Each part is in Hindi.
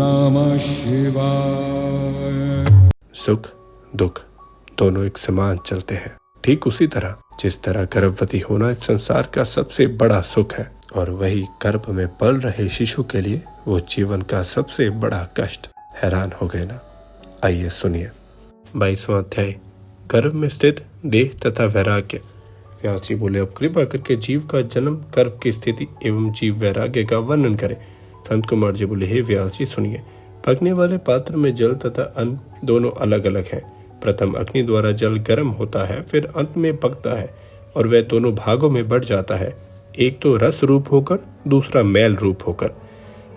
नमः शिवाय। सुख दुख दोनों एक समान चलते हैं, ठीक उसी तरह जिस तरह गर्भवती होना इस संसार का सबसे बड़ा सुख है और वही गर्भ में पल रहे शिशु के लिए वो जीवन का सबसे बड़ा कष्ट। हैरान हो गए ना? आइए सुनिए 22वां अध्याय, गर्भ में स्थित देह तथा वैराग्य। व्यास जी बोले, अब कृपा करके जीव का जन्म, गर्भ की स्थिति एवं जीव वैराग्य का वर्णन करें। संत कुमार जी बोले, हे व्यास जी सुनिए, पकने वाले पात्र में जल तथा अन्न दोनों अलग अलग हैं। प्रथम अग्नि द्वारा जल गर्म होता है, फिर अंत में पकता है और वह दोनों भागों में बढ़ जाता है, एक तो रस रूप होकर, दूसरा मैल रूप होकर।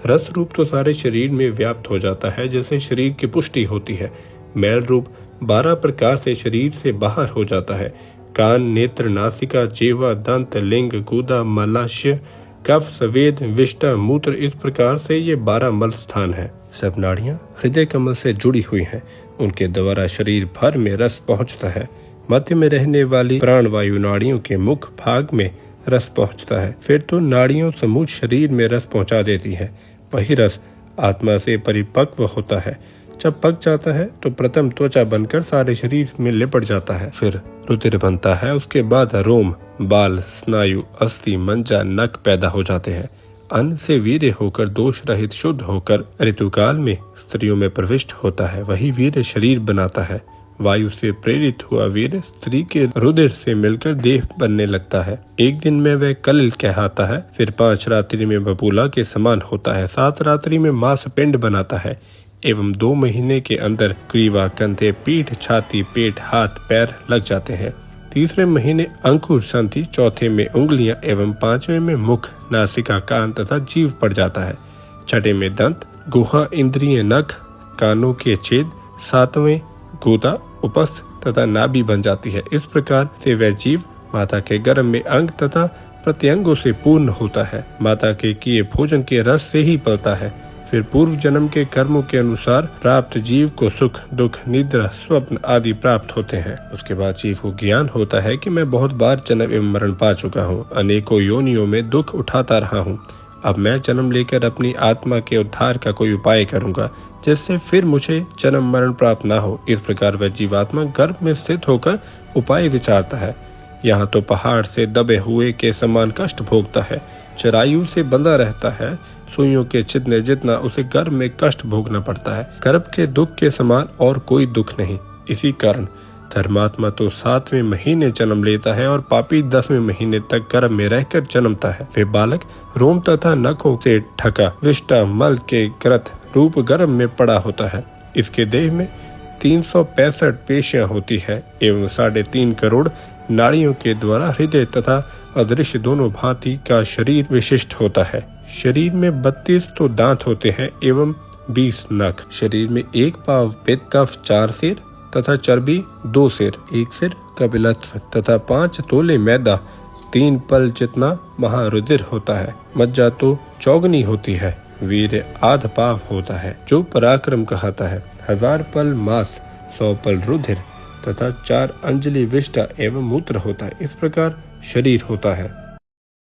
रस रूप तो सारे शरीर में व्याप्त हो जाता है, जैसे शरीर की पुष्टि होती है। मैल रूप 12 प्रकार से शरीर से बाहर हो जाता है। कान, नेत्र, नासिका, जीवा, दंत, लिंग, गुदा, मलाशय, कफ, स्वेद, विष्टा, मूत्र, इस प्रकार से ये 12 मल स्थान है। सब नाड़ियां हृदय कमल से जुड़ी हुई हैं, उनके द्वारा शरीर भर में रस पहुंचता है। मध्य में रहने वाली प्राणवायु नाड़ियों के मुख भाग में रस पहुंचता है, फिर तो नाड़ियों समूच शरीर में रस पहुंचा देती है। वही रस आत्मा से परिपक्व होता है। जब पक जाता है तो प्रथम त्वचा बनकर सारे शरीर में लिपट जाता है, फिर रुधिर बनता है, उसके बाद रोम, बाल, स्नायु, अस्थि, मंजा, नख पैदा हो जाते हैं। अन्न से वीर्य होकर दोष रहित शुद्ध होकर ऋतुकाल में स्त्रियों में प्रविष्ट होता है। वही वीर्य शरीर बनाता है। वायु से प्रेरित हुआ वीर्य स्त्री के रुधिर से मिलकर देह बनने लगता है। एक दिन में वह कलिल कहलाता है, फिर 5 रात्रि में बबूला के समान होता है, 7 रात्रि में मांस पिंड बनाता है एवं 2 महीने के अंदर ग्रीवा, कंधे, पीठ, छाती, पेट, हाथ, पैर लग जाते हैं। तीसरे महीने अंकुर, संधि, चौथे में उंगलियां एवं 5वें में मुख, नासिका, कान तथा जीव पड़ जाता है। छठे में दंत, गुहा, इंद्रिय, नख, कानों के छेद, 7वें गुदा, उपस्थ तथा नाभि बन जाती है। इस प्रकार से वह जीव माता के गर्भ में अंग तथा प्रत्यंगों से पूर्ण होता है। माता के किए भोजन के रस से ही पलता है। फिर पूर्व जन्म के कर्मों के अनुसार प्राप्त जीव को सुख, दुख, निद्रा, स्वप्न आदि प्राप्त होते हैं। उसके बाद जीव को ज्ञान होता है कि मैं बहुत बार जन्म एवं मरण पा चुका हूँ, अनेकों योनियों में दुख उठाता रहा हूँ। अब मैं जन्म लेकर अपनी आत्मा के उद्धार का कोई उपाय करूँगा, जिससे फिर मुझे जन्म मरण प्राप्त न हो। इस प्रकार वह जीवात्मा गर्भ में स्थित होकर उपाय विचारता है। यहाँ तो पहाड़ से दबे हुए के समान कष्ट भोगता है, चरायु से बंधा रहता है, सुइयों के छिदने जितना उसे गर्भ में कष्ट भोगना पड़ता है। गर्भ के दुख के समान और कोई दुख नहीं। इसी कारण धर्मात्मा तो 7वें महीने जन्म लेता है और पापी 10वें महीने तक गर्भ में रहकर जन्मता है। वे बालक रोम तथा नखों से ढका विष्टा मल के ग्रथ रूप गर्भ में पड़ा होता है। इसके देह में 365 पेशियां होती है एवं 3.5 करोड़ नाड़ियों के द्वारा हृदय तथा अदृश्य दोनों भांति का शरीर विशिष्ट होता है। शरीर में 32 तो दांत होते हैं एवं 20 नख। शरीर में 1 पाव पित्त, कफ 4 सिर तथा चर्बी 2 सिर, 1 सिर कपिलत्व तथा 5 तोले मैदा, 3 पल जितना महारुधिर होता है। मज्जा तो चौगनी होती है। वीर्य आध पाव होता है, जो पराक्रम कहता है। 1000 पल मांस, 100 पल रुधिर तथा 4 अंजलि विष्टा एवं मूत्र होता है। इस प्रकार शरीर होता है।